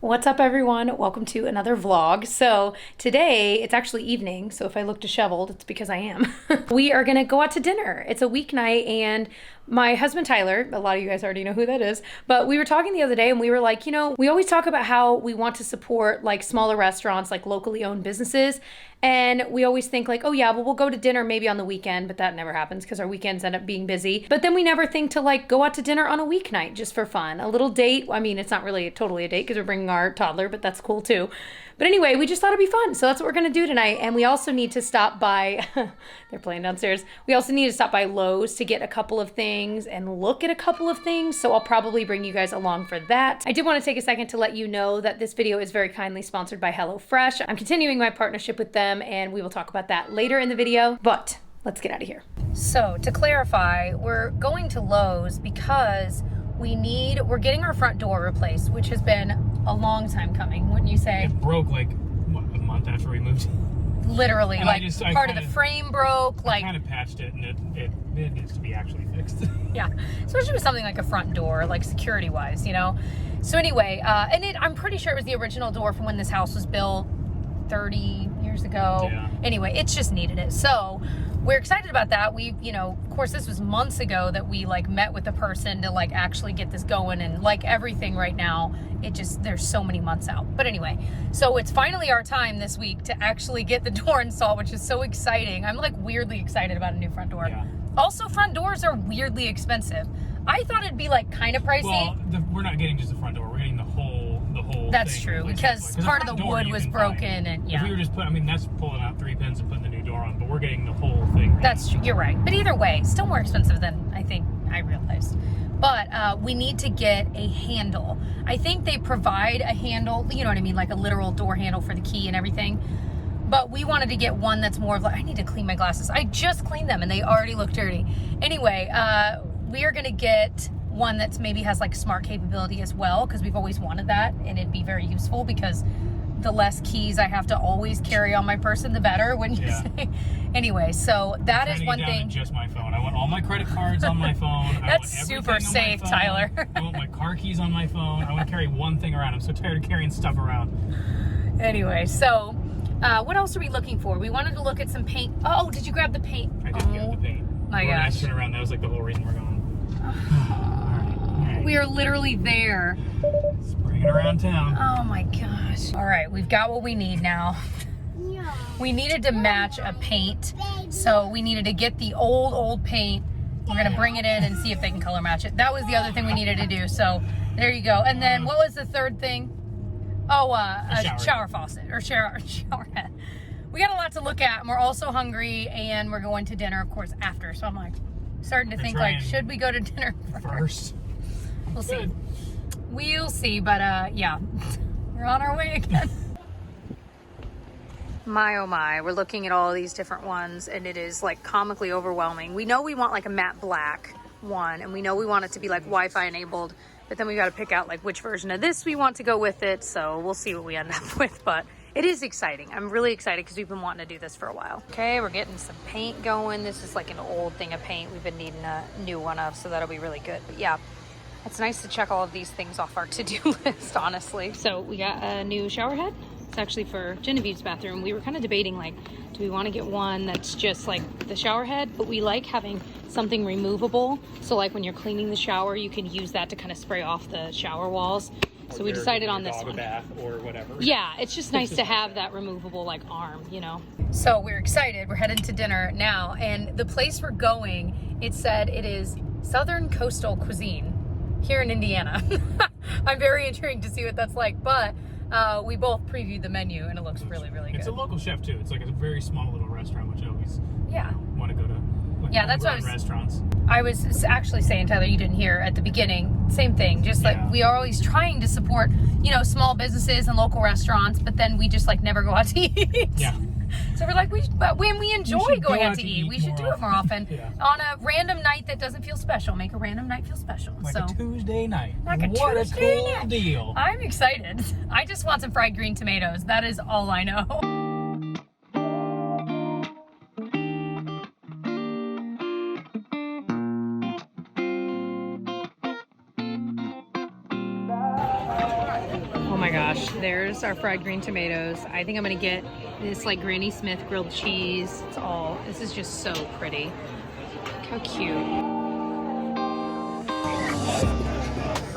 What's up, everyone? Welcome to another vlog. So today it's actually evening, so if I look disheveled, it's because I am. We are gonna go out to dinner. It's a weeknight, and my husband Tyler, a lot of you guys already know who that is, but we were talking the other day and we were like, you know, we always talk about how we want to support like smaller restaurants, like locally owned businesses. And we always think like, oh yeah, well, we'll go to dinner maybe on the weekend, but that never happens because our weekends end up being busy. But then we never think to like go out to dinner on a weeknight just for fun. A little date. I mean, it's not really totally a date because we're bringing our toddler, but that's cool too. But anyway, we just thought it'd be fun. So that's what we're gonna do tonight. And we also need to stop by, they're playing downstairs. We also need to stop by Lowe's to get a couple of things and look at a couple of things. So I'll probably bring you guys along for that. I did want to take a second to let you know that this video is very kindly sponsored by HelloFresh. I'm continuing my partnership with them and we will talk about that later in the video, but let's get out of here. So to clarify, we're going to Lowe's because we're getting our front door replaced, which has been a long time coming, wouldn't you say? It broke like, what, a month after we moved? Literally, and like part of the frame broke. I kind of patched it, and it needs to be actually fixed. Yeah, especially with something like a front door, like security-wise, you know? So anyway, I'm pretty sure it was the original door from when this house was built 30 years ago. Yeah. Anyway, it's just needed it. So we're excited about that. We, you know, of course, this was months ago that we like met with the person to like actually get this going, and like everything right now, there's so many months out. But anyway, so it's finally our time this week to actually get the door installed, which is so exciting. I'm like weirdly excited about a new front door. Yeah. Also, front doors are weirdly expensive. I thought it'd be like kind of pricey. Well, we're not getting just the front door. We're getting the whole That's thing true, replaced. because part of the wood was broken, and yeah. If we were just that's pulling out 3 pins and putting the new door on, but we're getting the whole thing. That's true. You're right. But either way, still more expensive than I think I realized. But we need to get a handle. I think they provide a handle, you know what I mean, like a literal door handle for the key and everything. But we wanted to get one that's more of like, I need to clean my glasses. I just cleaned them and they already look dirty. Anyway, we are going to get one that's maybe has like smart capability as well, because we've always wanted that, and it'd be very useful because the less keys I have to always carry on my person, the better, wouldn't you say? Anyway, so that is one thing. Just my phone. I want all my credit cards on my phone. That's super safe, Tyler. I want my car keys on my phone. I want to carry one thing around. I'm so tired of carrying stuff around. Anyway, so what else are we looking for? We wanted to look at some paint. Oh, did you grab the paint? I did grab the paint. My gosh. Turn around. That was like the whole reason we're going. We are literally there. Spraying around town. Oh my gosh. All right, we've got what we need now. We needed to match a paint, so we needed to get the old paint. We're gonna bring it in and see if they can color match it. That was the other thing we needed to do, so there you go. And then what was the third thing? Oh, a shower faucet, or shower head. We got a lot to look at, and we're also hungry, and we're going to dinner, of course, after. So I'm like starting to think like, should we go to dinner first? We'll see. Good. We'll see, but yeah, we're on our way again. My oh my, we're looking at all these different ones, and it is like comically overwhelming. We know we want like a matte black one, and we know we want it to be like Wi-Fi enabled, but then we got to pick out like which version of this we want to go with it. So we'll see what we end up with, but it is exciting. I'm really excited because we've been wanting to do this for a while. Okay, we're getting some paint going. This is like an old thing of paint we've been needing a new one of, so that'll be really good. But yeah, it's nice to check all of these things off our to-do list, honestly. So we got a new shower head. It's actually for Genevieve's bathroom. We were kind of debating like, do we want to get one that's just like the shower head, but we like having something removable. So like when you're cleaning the shower, you can use that to kind of spray off the shower walls. So we decided on this one. Bath or whatever. Yeah, it's just nice to have that removable like arm, you know. So we're excited. We're headed to dinner now, and the place we're going, it said it is Southern Coastal Cuisine here in Indiana. I'm very intrigued to see what that's like, but we both previewed the menu and it looks really, really good. It's a local chef too. It's like a very small little restaurant, which I always want to go to. Like, yeah, that's what restaurants. I was actually saying, Tyler, you didn't hear at the beginning. Same thing. Just like we are always trying to support, you know, small businesses and local restaurants, but then we just like never go out to eat. Yeah. So we're like, but when we enjoy going out to eat, we should do it more often. Yeah. On a random night that doesn't feel special. Make a random night feel special. Like a Tuesday night. Like a what Tuesday a cool night. deal. I'm excited. I just want some fried green tomatoes. That is all I know. Oh my gosh. gosh, there's our fried green tomatoes. I think I'm gonna get this like Granny Smith grilled cheese. This is just so pretty. Look how cute.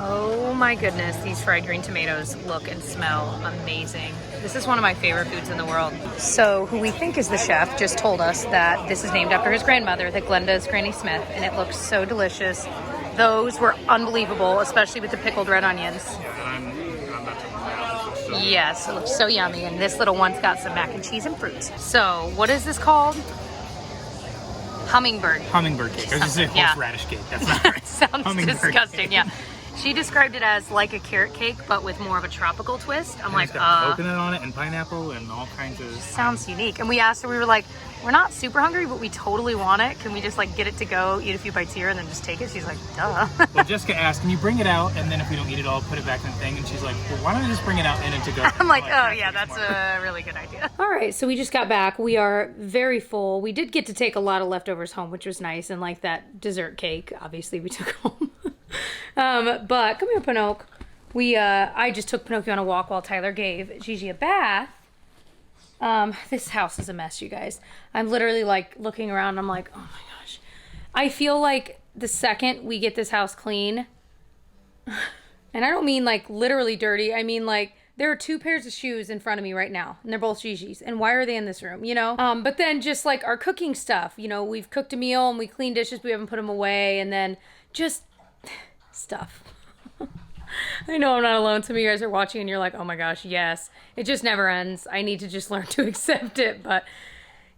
Oh my goodness, these fried green tomatoes look and smell amazing. This is one of my favorite foods in the world. So who we think is the chef just told us that this is named after his grandmother, that Glenda's Granny Smith, and it looks so delicious. Those were unbelievable, especially with the pickled red onions. Yes, it looks so yummy. And this little one's got some mac and cheese and fruit. So what is this called? Hummingbird. Hummingbird cake. I was going to say horseradish cake. That's not right. Sounds disgusting, yeah. She described it as like a carrot cake, but with more of a tropical twist. I'm like, coconut on it and pineapple and all kinds of... Sounds unique. And we asked her, we were like, we're not super hungry, but we totally want it. Can we just like get it to go, eat a few bites here, and then just take it? She's like, duh. Well, Jessica asked, can you bring it out? And then if we don't eat it all, put it back in the thing. And she's like, well, why don't we just bring it out in and to go? I'm like, oh yeah, that's a really good idea. All right, so we just got back. We are very full. We did get to take a lot of leftovers home, which was nice. And like that dessert cake, obviously we took home. But come here, Pinocchio. I just took Pinocchio on a walk while Tyler gave Gigi a bath. This house is a mess, you guys. I'm literally like looking around. I'm like, oh my gosh. I feel like the second we get this house clean, and I don't mean like literally dirty. I mean like there are 2 pairs of shoes in front of me right now, and they're both Gigi's. And why are they in this room, you know? But then just like our cooking stuff, you know, we've cooked a meal and we cleaned dishes, we haven't put them away, and then just stuff. I know I'm not alone. Some of you guys are watching and you're like, oh my gosh, yes. It just never ends. I need to just learn to accept it. But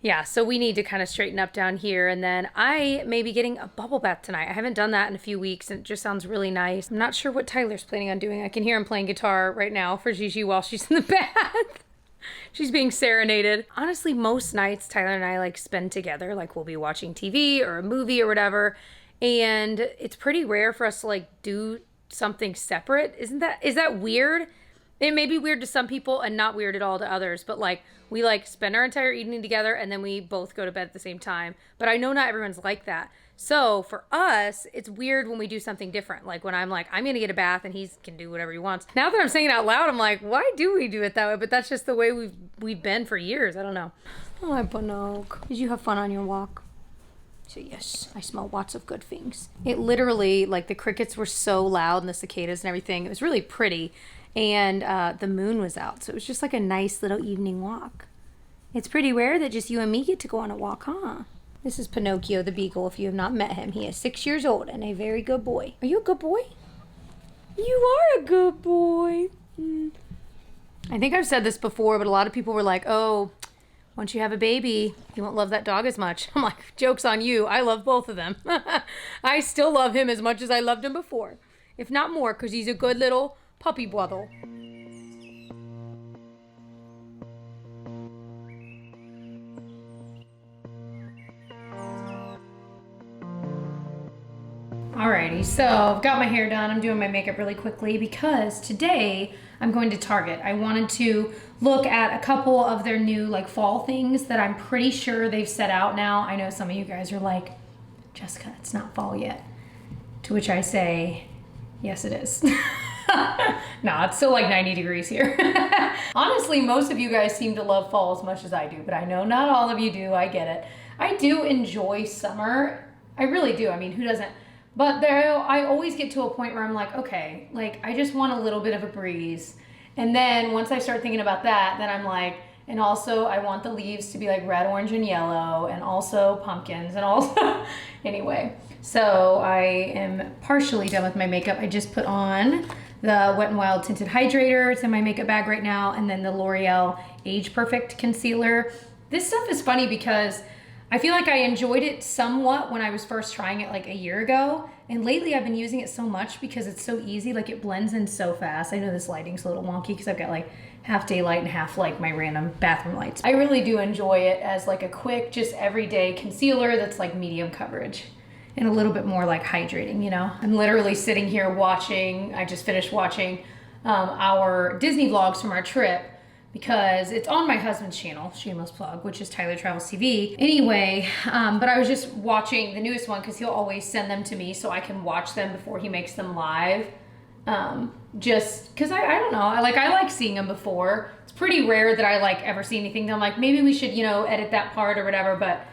yeah, so we need to kind of straighten up down here. And then I may be getting a bubble bath tonight. I haven't done that in a few weeks and it just sounds really nice. I'm not sure what Tyler's planning on doing. I can hear him playing guitar right now for Gigi while she's in the bath. She's being serenaded. Honestly, most nights Tyler and I like spend together. Like we'll be watching TV or a movie or whatever. And it's pretty rare for us to like do something separate. Is that weird? It may be weird to some people and not weird at all to others, but like we like spend our entire evening together and then we both go to bed at the same time. But I know not everyone's like that. So for us, it's weird when we do something different. Like when I'm like, I'm gonna get a bath and he can do whatever he wants. Now that I'm saying it out loud, I'm like, why do we do it that way? But that's just the way we've been for years. I don't know. Oh, Pinocchio. Did you have fun on your walk? So yes, I smell lots of good things. It literally, like the crickets were so loud and the cicadas and everything. It was really pretty. And the moon was out. So it was just like a nice little evening walk. It's pretty rare that just you and me get to go on a walk, huh? This is Pinocchio the beagle if you have not met him. He is 6 years old and a very good boy. Are you a good boy? You are a good boy. I think I've said this before, but a lot of people were like, oh, once you have a baby, you won't love that dog as much. I'm like, joke's on you. I love both of them. I still love him as much as I loved him before. If not more, because he's a good little puppy brother. Alrighty, so I've got my hair done. I'm doing my makeup really quickly because today I'm going to Target. I wanted to look at a couple of their new like fall things that I'm pretty sure they've set out now. I know some of you guys are like, Jessica, it's not fall yet. To which I say, yes it is. No, it's still like 90 degrees here. Honestly, most of you guys seem to love fall as much as I do, but I know not all of you do. I get it. I do enjoy summer. I really do. I mean, who doesn't? But I always get to a point where I'm like, okay, like I just want a little bit of a breeze. And then once I start thinking about that, then I'm like, and also I want the leaves to be like red, orange, and yellow, and also pumpkins, and also, anyway. So I am partially done with my makeup. I just put on the Wet n Wild Tinted Hydrator. It's in my makeup bag right now. And then the L'Oreal Age Perfect Concealer. This stuff is funny because I feel like I enjoyed it somewhat when I was first trying it like a year ago. And lately I've been using it so much because it's so easy. Like it blends in so fast. I know this lighting's a little wonky because I've got like half daylight and half like my random bathroom lights. I really do enjoy it as like a quick, just everyday concealer that's like medium coverage and a little bit more like hydrating, you know? I'm literally sitting here watching, I just finished watching our Disney vlogs from our trip, because it's on my husband's channel, shameless plug, which is Tyler Travels TV. Anyway, but I was just watching the newest one because he'll always send them to me so I can watch them before he makes them live. Just because I don't know, I like seeing them before. It's pretty rare that I like ever see anything that I'm like, maybe we should, you know, edit that part or whatever, but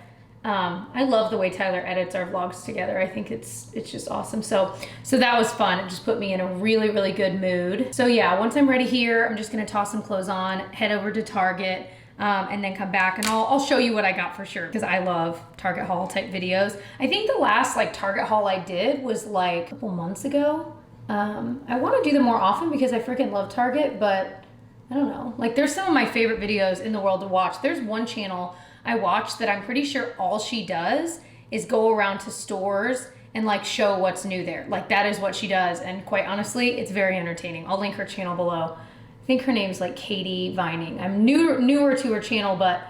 I love the way Tyler edits our vlogs together. I think it's just awesome. So that was fun. It just put me in a really, really good mood. So yeah, once I'm ready here, I'm just gonna toss some clothes on, head over to Target, and then come back and I'll show you what I got for sure, because I love Target haul type videos. I think the last like Target haul I did was like a couple months ago. I want to do them more often because I freaking love Target, but I don't know. Like there's some of my favorite videos in the world to watch. There's one channel I watch that I'm pretty sure all she does is go around to stores and like show what's new there. Like that is what she does. And quite honestly, it's very entertaining. I'll link her channel below. I think her name's like Katie Vining. I'm newer to her channel, but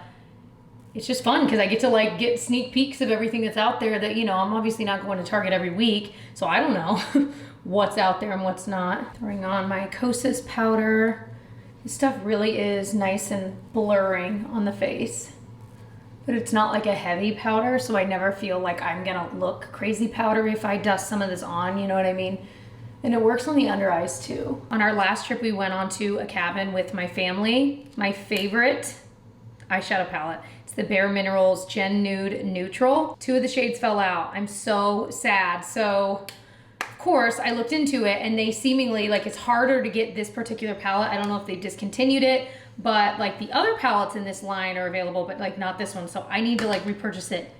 it's just fun because I get to like get sneak peeks of everything that's out there that, you know, I'm obviously not going to Target every week. So I don't know what's out there and what's not. Throwing on my Kosas powder. This stuff really is nice and blurring on the face, but it's not like a heavy powder, so I never feel like I'm gonna look crazy powdery if I dust some of this on, you know what I mean? And it works on the under eyes too. On our last trip, we went on to a cabin with my family. My favorite eyeshadow palette. It's the Bare Minerals Gen Nude Neutral. 2 of the shades fell out. I'm so sad. So of course I looked into it and they seemingly, like it's harder to get this particular palette. I don't know if they discontinued it, but like the other palettes in this line are available, but like not this one. So I need to like repurchase it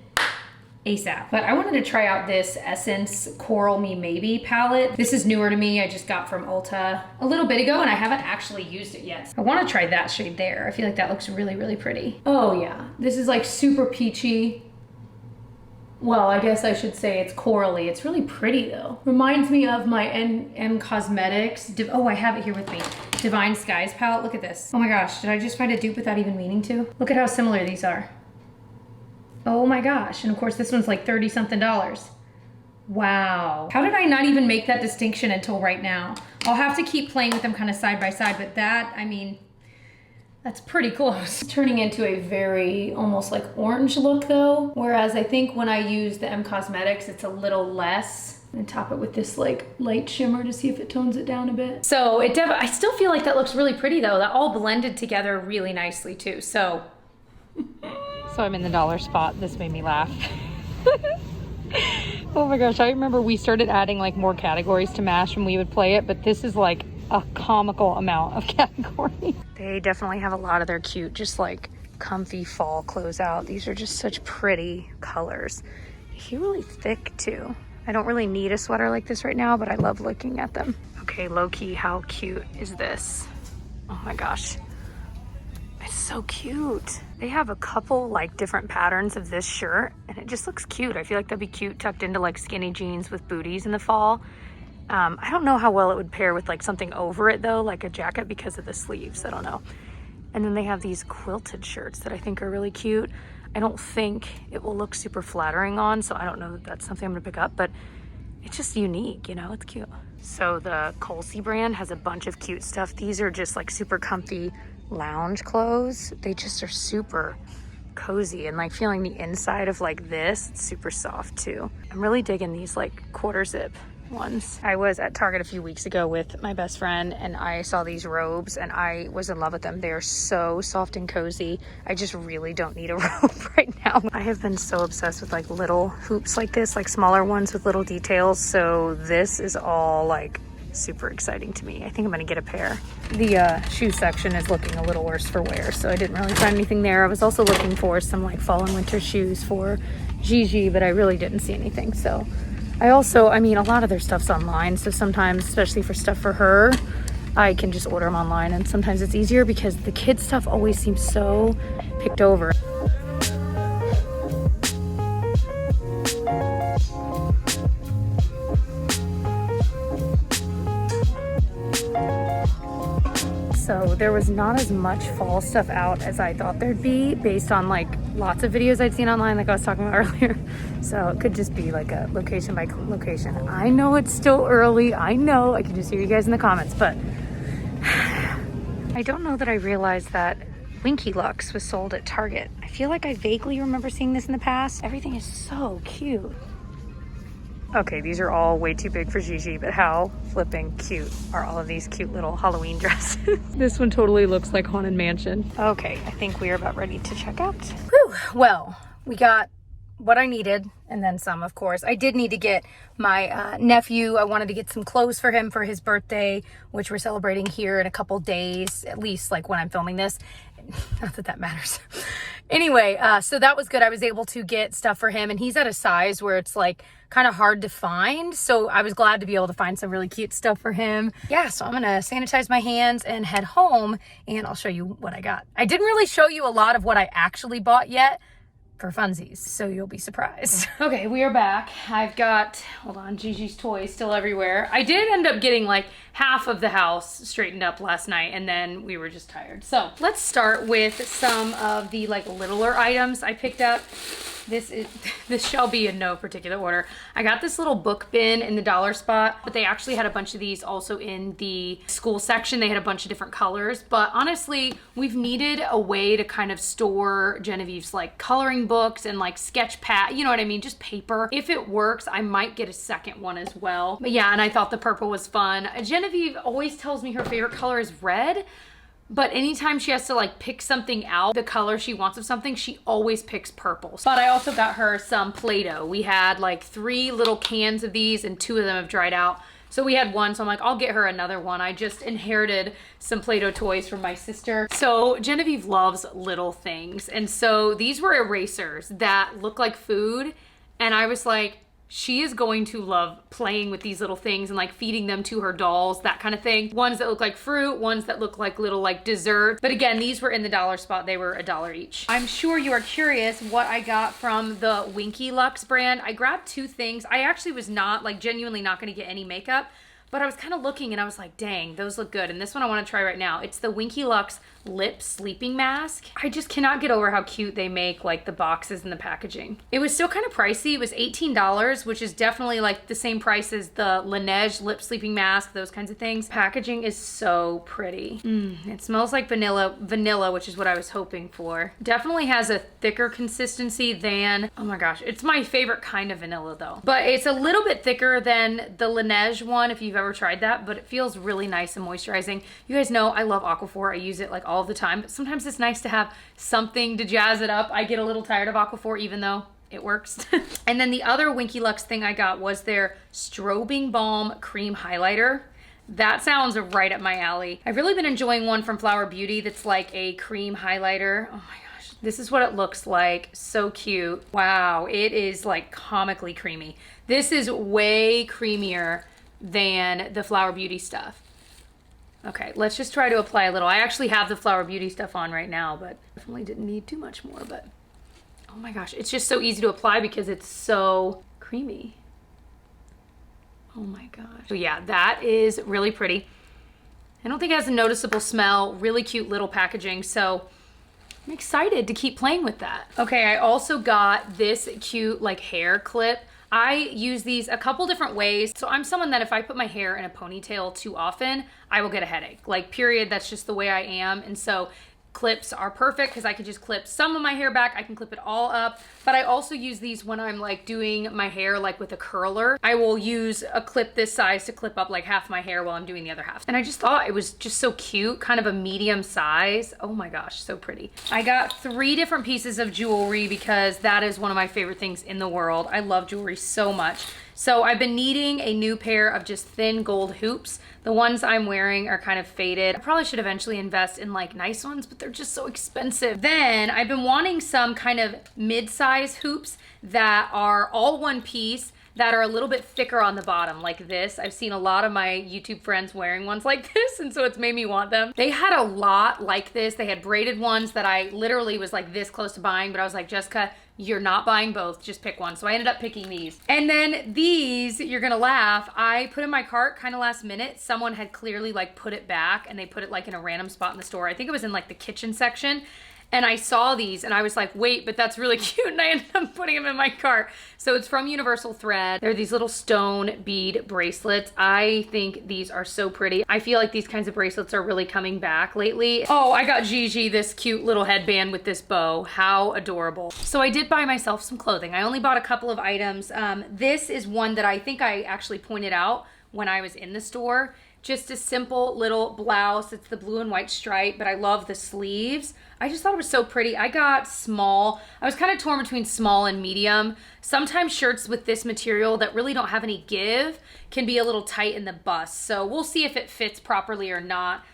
ASAP. But I wanted to try out this Essence Coral Me Maybe palette. This is newer to me. I just got from Ulta a little bit ago and I haven't actually used it yet. I want to try that shade there. I feel like that looks really, really pretty. Oh yeah, this is like super peachy. Well, I guess I should say it's corally. It's really pretty though. Reminds me of my M Cosmetics. Oh, I have it here with me. Divine Skies palette. Look at this. Oh my gosh, did I just find a dupe without even meaning to? Look at how similar these are. Oh my gosh, and of course this one's like 30 something dollars. Wow. How did I not even make that distinction until right now? I'll have to keep playing with them kind of side by side, but that, I mean, that's pretty close. It's turning into a very almost like orange look though, whereas I think when I use the M Cosmetics, it's a little less. I'm gonna top it with this like light shimmer to see if it tones it down a bit. So I still feel like that looks really pretty though. That all blended together really nicely too, so. So I'm in the dollar spot. This made me laugh. Oh my gosh, I remember we started adding like more categories to MASH when we would play it, but this is like a comical amount of categories. They definitely have a lot of their cute, just like comfy fall clothes out. These are just such pretty colors. They're really thick too. I don't really need a sweater like this right now, but I love looking at them. Okay, low key, how cute is this? Oh my gosh. It's so cute. They have a couple like different patterns of this shirt and it just looks cute. I feel like that'd be cute tucked into like skinny jeans with booties in the fall. I don't know how well it would pair with like something over it though, like a jacket because of the sleeves. I don't know. And then they have these quilted shirts that I think are really cute. I don't think it will look super flattering on, so I don't know that that's something I'm gonna pick up, but it's just unique, you know, it's cute. So the Colsey brand has a bunch of cute stuff. These are just like super comfy lounge clothes. They just are super cozy and like feeling the inside of like this. It's super soft too. I'm really digging these like quarter zip ones. I was at Target a few weeks ago with my best friend and I saw these robes and I was in love with them. They are so soft and cozy. I just really don't need a robe right now. I have been so obsessed with like little hoops like this, like smaller ones with little details. So this is all like super exciting to me. I think I'm gonna get a pair. The shoe section is looking a little worse for wear, so I didn't really find anything there. I was also looking for some like fall and winter shoes for Gigi, but I really didn't see anything. So I mean, a lot of their stuff's online, so sometimes, especially for stuff for her, I can just order them online, and sometimes it's easier because the kids stuff always seems so picked over. So there was not as much fall stuff out as I thought there'd be based on like lots of videos I'd seen online like I was talking about earlier. So it could just be like a location by location. I know it's still early. I know. I can just hear you guys in the comments, but I don't know that I realized that Winky Luxe was sold at Target. I feel like I vaguely remember seeing this in the past. Everything is so cute. Okay, these are all way too big for Gigi, but how flipping cute are all of these cute little Halloween dresses? This one totally looks like Haunted Mansion. Okay, I think we are about ready to check out. Whew, well, we got what I needed and then some, of course. I did need to get my nephew, I wanted to get some clothes for him for his birthday, which we're celebrating here in a couple days, at least like when I'm filming this. Not that that matters. Anyway, so that was good. I was able to get stuff for him, and he's at a size where it's like kind of hard to find. So I was glad to be able to find some really cute stuff for him. Yeah, so I'm gonna sanitize my hands and head home, and I'll show you what I got. I didn't really show you a lot of what I actually bought yet for funsies, so you'll be surprised. Okay, we are back. I've got, hold on, Gigi's toys still everywhere. I did end up getting like half of the house straightened up last night, and then we were just tired. So let's start with some of the like littler items I picked up. This shall be in no particular order. I got this little book bin in the dollar spot, but they actually had a bunch of these also in the school section. They had a bunch of different colors, but honestly, we've needed a way to kind of store Genevieve's like coloring books and like sketch pad, you know what I mean? Just paper. If it works, I might get a second one as well. But yeah, and I thought the purple was fun. Genevieve always tells me her favorite color is red, but anytime she has to like pick something out, the color she wants of something, she always picks purple. But I also got her some Play-Doh. We had like 3 little cans of these and 2 of them have dried out. So we had one, so I'm like, I'll get her another one. I just inherited some Play-Doh toys from my sister. So Genevieve loves little things. And so these were erasers that look like food. And I was like, she is going to love playing with these little things and like feeding them to her dolls, that kind of thing. Ones that look like fruit, ones that look like little like dessert. But again, these were in the dollar spot. They were $1 each. I'm sure you are curious what I got from the Winky Luxe brand. I grabbed 2 things. I actually was not like genuinely not going to get any makeup, but I was kind of looking and I was like, dang, those look good. And this one I want to try right now. It's the Winky Luxe Lip Sleeping Mask. I just cannot get over how cute they make like the boxes and the packaging. It was still kind of pricey. It was $18, which is definitely like the same price as the Laneige Lip Sleeping Mask, those kinds of things. Packaging is so pretty. It smells like vanilla, which is what I was hoping for. Definitely has a thicker consistency than, oh my gosh, it's my favorite kind of vanilla though. But it's a little bit thicker than the Laneige one if you've ever tried that, but it feels really nice and moisturizing. You guys know I love Aquaphor. I use it like all the time, but sometimes it's nice to have something to jazz it up. I get a little tired of Aquaphor even though it works. And then the other Winky Luxe thing I got was their Strobing Balm Cream Highlighter. That sounds right up my alley. I've really been enjoying one from Flower Beauty that's like a cream highlighter. Oh my gosh, this is what it looks like. So cute. Wow, it is like comically creamy. This is way creamier than the Flower Beauty stuff. Okay, let's just try to apply a little. I actually have the Flower Beauty stuff on right now, but definitely didn't need too much more, but oh my gosh, it's just so easy to apply because it's so creamy. Oh my gosh. So yeah, that is really pretty. I don't think it has a noticeable smell, really cute little packaging, so I'm excited to keep playing with that. Okay, I also got this cute like hair clip. I use these a couple different ways. So I'm someone that if I put my hair in a ponytail too often, I will get a headache. Like period, that's just the way I am. And so clips are perfect because I can just clip some of my hair back. I can clip it all up. But I also use these when I'm like doing my hair like with a curler. I will use a clip this size to clip up like half my hair while I'm doing the other half. And I just thought it was just so cute, kind of a medium size. Oh my gosh, so pretty. I got 3 different pieces of jewelry because that is one of my favorite things in the world. I love jewelry so much. So I've been needing a new pair of just thin gold hoops. The ones I'm wearing are kind of faded. I probably should eventually invest in like nice ones, but they're just so expensive. Then I've been wanting some kind of mid-size hoops that are all one piece, that are a little bit thicker on the bottom like this. I've seen a lot of my YouTube friends wearing ones like this, and so it's made me want them. They had a lot like this. They had braided ones that I literally was like this close to buying, but I was like, Jessica, you're not buying both, just pick one. So I ended up picking these. And then these, you're gonna laugh, I put in my cart kind of last minute. Someone had clearly like put it back and they put it like in a random spot in the store. I think it was in like the kitchen section. And I saw these and I was like, wait, but that's really cute. And I ended up putting them in my cart. So it's from Universal Thread. They're these little stone bead bracelets. I think these are so pretty. I feel like these kinds of bracelets are really coming back lately. Oh, I got Gigi this cute little headband with this bow. How adorable. So I did did buy myself some clothing. I only bought a couple of items. This is one that I think I actually pointed out when I was in the store. Just a simple little blouse. It's the blue and white stripe, but I love the sleeves. I just thought it was so pretty. I got small. I was kind of torn between small and medium. Sometimes shirts with this material that really don't have any give can be a little tight in the bust. So we'll see if it fits properly or not.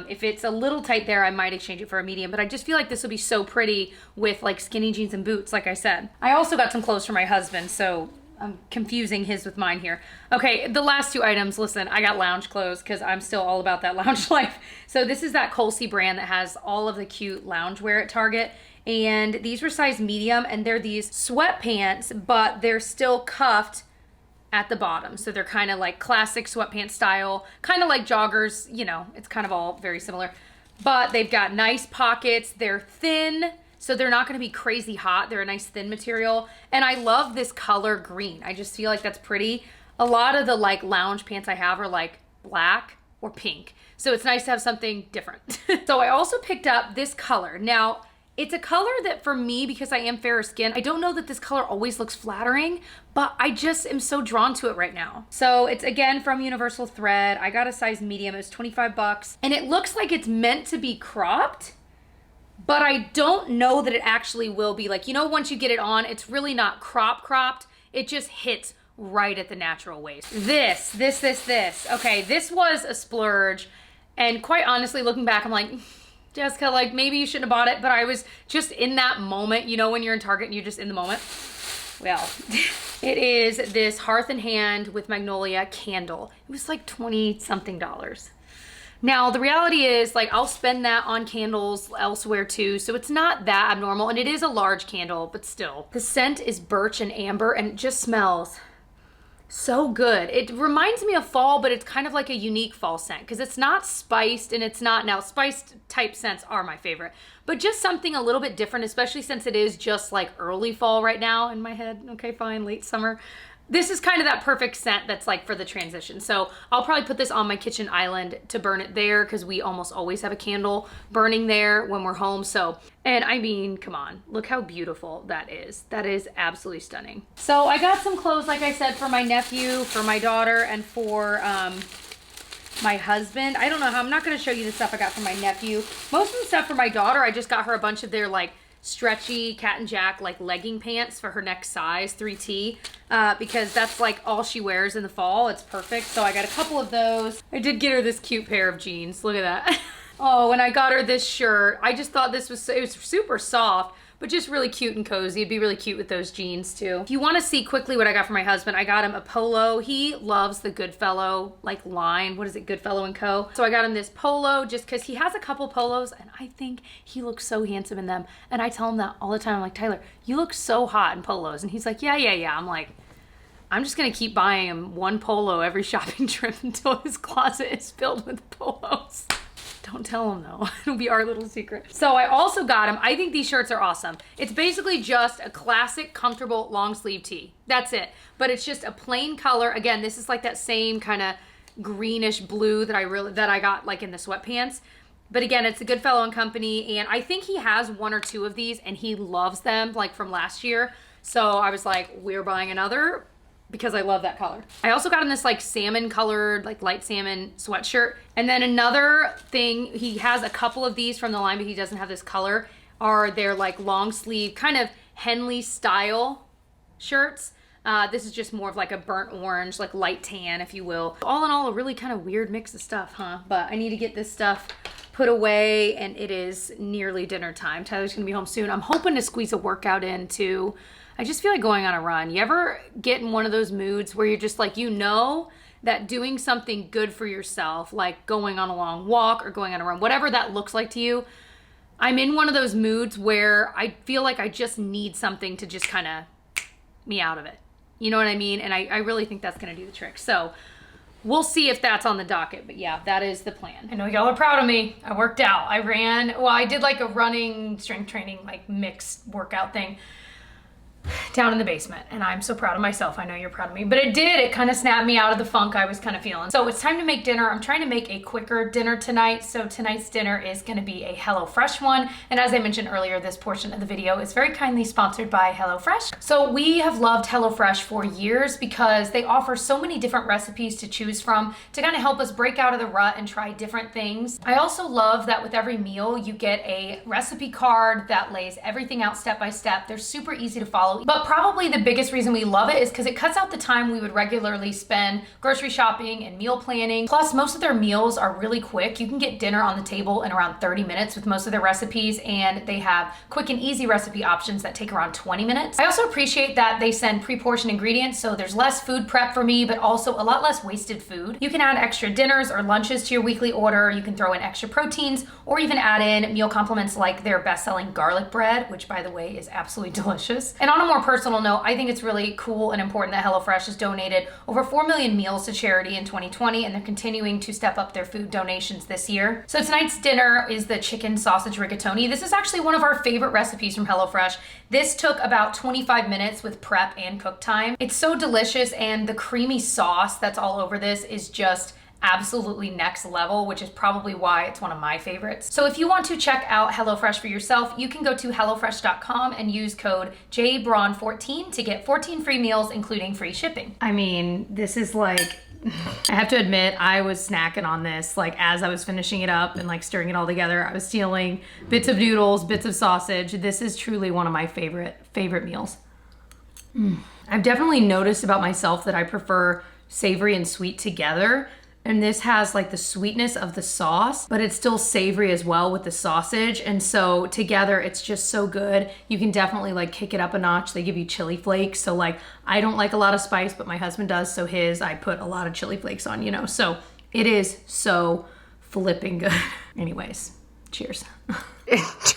If it's a little tight there, I might exchange it for a medium, but I just feel like this will be so pretty with like skinny jeans and boots, like I said. I also got some clothes for my husband, so I'm confusing his with mine here. Okay, the last two items, listen, I got lounge clothes because I'm still all about that lounge life. So this is that Colsey brand that has all of the cute lounge wear at Target. And these were size medium, and they're these sweatpants, but they're still cuffed at the bottom. So they're kind of like classic sweatpants style, kind of like joggers, you know, it's kind of all very similar. But they've got nice pockets, they're thin, so they're not gonna be crazy hot. They're a nice thin material. And I love this color green. I just feel like that's pretty. A lot of the like lounge pants I have are like black or pink. So it's nice to have something different. So I also picked up this color. Now, it's a color that for me, because I am fairer skinned, I don't know that this color always looks flattering, but I just am so drawn to it right now. So it's again from Universal Thread. I got a size medium, it was 25 bucks. And it looks like it's meant to be cropped, but I don't know that it actually will be. Like, you know, once you get it on, it's really not cropped. It just hits right at the natural waist. This. Okay, this was a splurge. And quite honestly, looking back, I'm like, Jessica, like maybe you shouldn't have bought it, but I was just in that moment, you know, when you're in Target and you're just in the moment. Well, it is this Hearth and Hand with Magnolia candle. It was like 20 something dollars. Now, the reality is like I'll spend that on candles elsewhere too, so it's not that abnormal, and it is a large candle, but still. The scent is birch and amber, and it just smells so good. It reminds me of fall, but it's kind of like a unique fall scent because it's not spiced and it's not, now spiced type scents are my favorite, but just something a little bit different, especially since it is just like early fall right now in my head. Okay, fine, late summer. This is kind of that perfect scent that's like for the transition. So I'll probably put this on my kitchen island to burn it there because we almost always have a candle burning there when we're home. So, and I mean, come on, look how beautiful that is. That is absolutely stunning. So I got some clothes, like I said, for my nephew, for my daughter, and for my husband. I don't know how, I'm not gonna show you the stuff I got for my nephew. Most of the stuff for my daughter, I just got her a bunch of their like stretchy Cat and Jack like legging pants for her next size, 3T, because that's like all she wears in the fall. It's perfect. So I got a couple of those. I did get her this cute pair of jeans. Look at that. Oh, and I got her this shirt. I just thought this was, it was super soft, but just really cute and cozy. It'd be really cute with those jeans too. If you want to see quickly what I got for my husband, I got him a polo. He loves the Goodfellow like line. What is it? Goodfellow & Co. So I got him this polo just because he has a couple polos and I think he looks so handsome in them. And I tell him that all the time. I'm like, Tyler, you look so hot in polos. And he's like, yeah. I'm like, I'm just gonna keep buying him one polo every shopping trip until his closet is filled with polos. Don't tell him though, it'll be our little secret. So I also got him, I think these shirts are awesome. It's basically just a classic, comfortable long sleeve tee. That's it. But it's just a plain color. Again, this is like that same kind of greenish blue that I got like in the sweatpants. But again, it's a Goodfellow & Company, and I think he has one or two of these and he loves them like from last year. So I was like, we're buying another, because I love that color. I also got him this like salmon colored, like light salmon sweatshirt. And then another thing, he has a couple of these from the line, but he doesn't have this color, are their like long sleeve, kind of Henley style shirts. This is just more of like a burnt orange, like light tan, if you will. All in all, a really kind of weird mix of stuff, huh? But I need to get this stuff put away, and it is nearly dinner time. Tyler's gonna be home soon. I'm hoping to squeeze a workout in too. I just feel like going on a run. You ever get in one of those moods where you're just like, you know that doing something good for yourself, like going on a long walk or going on a run, whatever that looks like to you, I'm in one of those moods where I feel like I just need something to just kind of me out of it. You know what I mean? And I really think that's gonna do the trick. So we'll see if that's on the docket, but yeah, that is the plan. I know y'all are proud of me. I worked out. I ran, well, I did like a running strength training, like mixed workout thing. down in the basement, and I'm so proud of myself. I know you're proud of me, but it kind of snapped me out of the funk I was kind of feeling. So it's time to make dinner. I'm trying to make a quicker dinner tonight. So tonight's dinner is going to be a HelloFresh one. And as I mentioned earlier, this portion of the video is very kindly sponsored by HelloFresh. So we have loved HelloFresh for years because they offer so many different recipes to choose from to kind of help us break out of the rut and try different things. I also love that with every meal, you get a recipe card that lays everything out step by step. They're super easy to follow, but probably the biggest reason we love it is because it cuts out the time we would regularly spend grocery shopping and meal planning. Plus, most of their meals are really quick. You can get dinner on the table in around 30 minutes with most of their recipes, and they have quick and easy recipe options that take around 20 minutes. I also appreciate that they send pre-portioned ingredients, so there's less food prep for me, but also a lot less wasted food. You can add extra dinners or lunches to your weekly order. You can throw in extra proteins or even add in meal complements like their best-selling garlic bread, which by the way is absolutely delicious. And on a more personal note, I think it's really cool and important that HelloFresh has donated over 4 million meals to charity in 2020, and they're continuing to step up their food donations this year. So tonight's dinner is the chicken sausage rigatoni. This is actually one of our favorite recipes from HelloFresh. This took about 25 minutes with prep and cook time. It's so delicious, and the creamy sauce that's all over this is just absolutely next level, which is probably why it's one of my favorites. So if you want to check out HelloFresh for yourself, you can go to hellofresh.com and use code JBraun14 to get 14 free meals, including free shipping. I mean, this is like, I have to admit, I was snacking on this like as I was finishing it up and like stirring it all together. I was stealing bits of noodles, bits of sausage. This is truly one of my favorite meals. I've definitely noticed about myself that I prefer savory and sweet together. And this has like the sweetness of the sauce, but it's still savory as well with the sausage. And so together it's just so good. You can definitely like kick it up a notch. They give you chili flakes. So like, I don't like a lot of spice, but my husband does. So I put a lot of chili flakes on, you know, so it is so flipping good. Anyways, cheers.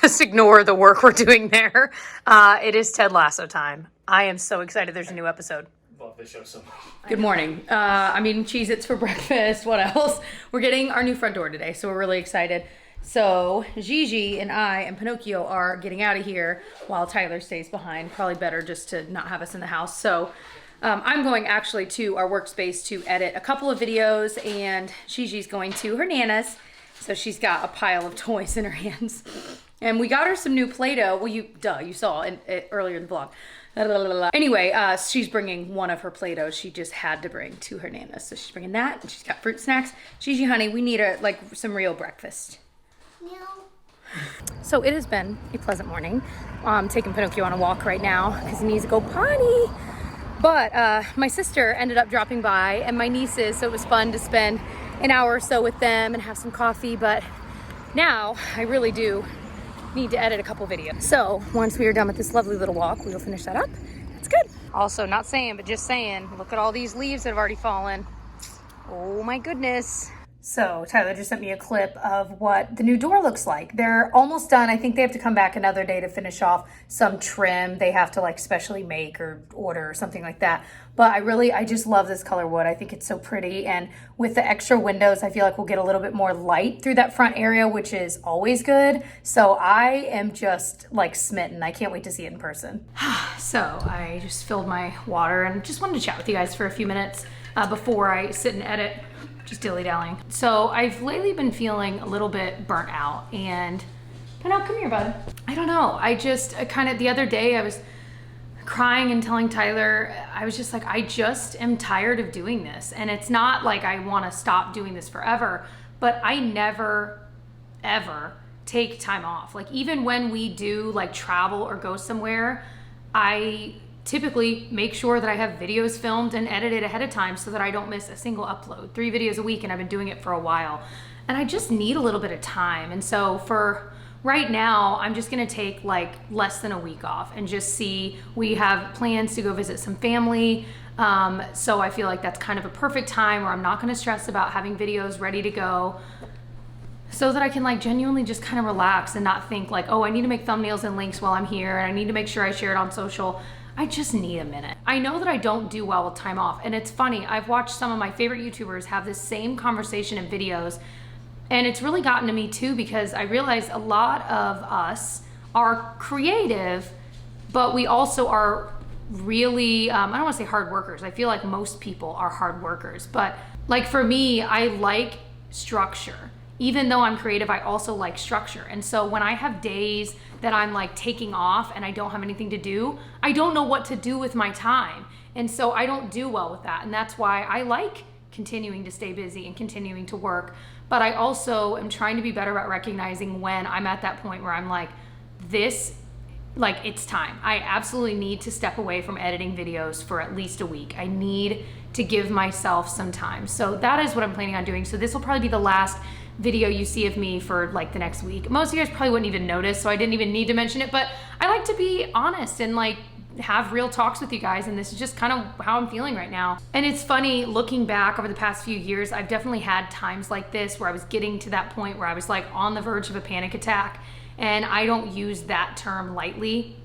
Just ignore the work we're doing there. It is Ted Lasso time. I am so excited there's a new episode. Love this show so much. Good morning. I'm eating Cheez-Its for breakfast. What else? We're getting our new front door today, so we're really excited. So Gigi and I and Pinocchio are getting out of here while Tyler stays behind. Probably better just to not have us in the house. So I'm going actually to our workspace to edit a couple of videos, and Gigi's going to her Nana's. So she's got a pile of toys in her hands. And we got her some new Play-Doh. Well, you saw it earlier in the vlog. Anyway, she's bringing one of her Play-Dohs she just had to bring to her Nana's. So she's bringing that, and she's got fruit snacks. Gigi, honey, we need some real breakfast. No. So it has been a pleasant morning. I'm taking Pinocchio on a walk right now because he needs to go potty. But my sister ended up dropping by, and my nieces, so it was fun to spend an hour or so with them and have some coffee. But now I really do need to edit a couple videos. So once we are done with this lovely little walk, we will finish that up. It's good. Also, not saying, but just saying, look at all these leaves that have already fallen. Oh my goodness. So Tyler just sent me a clip of what the new door looks like. They're almost done. I think they have to come back another day to finish off some trim they have to like specially make or order or something like that. But I just love this color wood. I think it's so pretty. And with the extra windows, I feel like we'll get a little bit more light through that front area, which is always good. So I am just like smitten. I can't wait to see it in person. So I just filled my water and just wanted to chat with you guys for a few minutes before I sit and edit. Just dilly-dallying. So I've lately been feeling a little bit burnt out, and come here, bud. I don't know. I kind of the other day I was crying and telling Tyler, I was just like, I just am tired of doing this. And it's not like I want to stop doing this forever, but I never, ever take time off. Like even when we do like travel or go somewhere, I typically make sure that I have videos filmed and edited ahead of time so that I don't miss a single upload. 3 videos a week, and I've been doing it for a while. And I just need a little bit of time. And so for right now, I'm just gonna take like less than a week off and just see. We have plans to go visit some family. So I feel like that's kind of a perfect time where I'm not gonna stress about having videos ready to go, so that I can like genuinely just kind of relax and not think like, oh, I need to make thumbnails and links while I'm here, and I need to make sure I share it on social. I just need a minute. I know that I don't do well with time off, and it's funny. I've watched some of my favorite YouTubers have this same conversation in videos, and it's really gotten to me too, because I realize a lot of us are creative, but we also are really, I don't want to say hard workers. I feel like most people are hard workers, but like for me, I like structure. Even though I'm creative, I also like structure. And so when I have days that I'm like taking off and I don't have anything to do, I don't know what to do with my time. And so I don't do well with that. And that's why I like continuing to stay busy and continuing to work. But I also am trying to be better about recognizing when I'm at that point where I'm like, it's time. I absolutely need to step away from editing videos for at least a week. I need to give myself some time. So that is what I'm planning on doing. So this will probably be the last video you see of me for like the next week. Most of you guys probably wouldn't even notice, so I didn't even need to mention it, but I like to be honest and like have real talks with you guys, and this is just kind of how I'm feeling right now. And it's funny, looking back over the past few years, I've definitely had times like this where I was getting to that point where I was like on the verge of a panic attack, and I don't use that term lightly.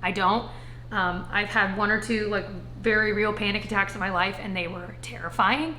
I don't. I've had one or two like very real panic attacks in my life, and they were terrifying.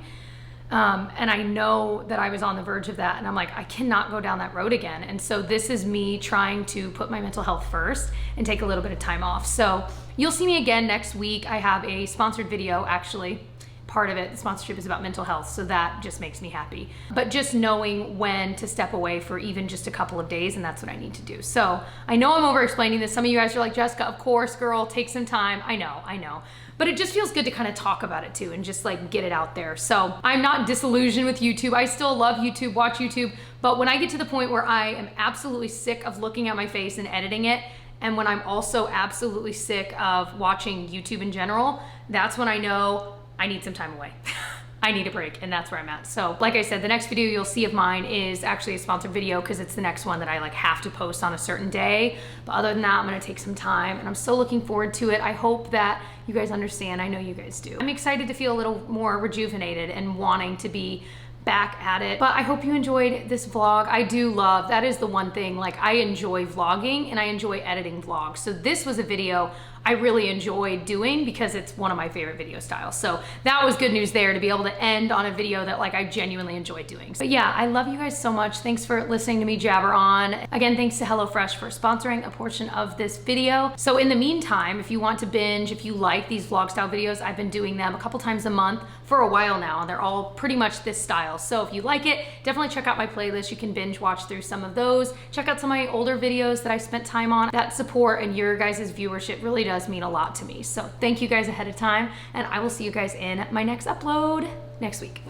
And I know that I was on the verge of that, and I'm like, I cannot go down that road again. And so this is me trying to put my mental health first and take a little bit of time off. So you'll see me again next week. I have a sponsored video, actually. Part of it, the sponsorship, is about mental health, so that just makes me happy. But just knowing when to step away for even just a couple of days, and that's what I need to do. So I know I'm over explaining this. Some of you guys are like, Jessica, of course, girl, take some time. I know. But it just feels good to kind of talk about it too and just like get it out there. So I'm not disillusioned with YouTube. I still love YouTube, watch YouTube. But when I get to the point where I am absolutely sick of looking at my face and editing it, and when I'm also absolutely sick of watching YouTube in general, that's when I know I need some time away. I need a break, and that's where I'm at. So like I said, the next video you'll see of mine is actually a sponsored video because it's the next one that I like have to post on a certain day. But other than that, I'm gonna take some time, and I'm so looking forward to it. I hope that you guys understand. I know you guys do. I'm excited to feel a little more rejuvenated and wanting to be back at it. But I hope you enjoyed this vlog. I do love, that is the one thing, like I enjoy vlogging and I enjoy editing vlogs. So this was a video I really enjoyed doing because it's one of my favorite video styles. So that was good news there, to be able to end on a video that like I genuinely enjoyed doing. But yeah, I love you guys so much. Thanks for listening to me jabber on. Again, thanks to HelloFresh for sponsoring a portion of this video. So in the meantime, if you want to binge, if you like these vlog style videos, I've been doing them a couple times a month for a while now, and they're all pretty much this style. So if you like it, definitely check out my playlist. You can binge watch through some of those. Check out some of my older videos that I spent time on. That support and your guys' viewership really does mean a lot to me. So thank you guys ahead of time, and I will see you guys in my next upload next week.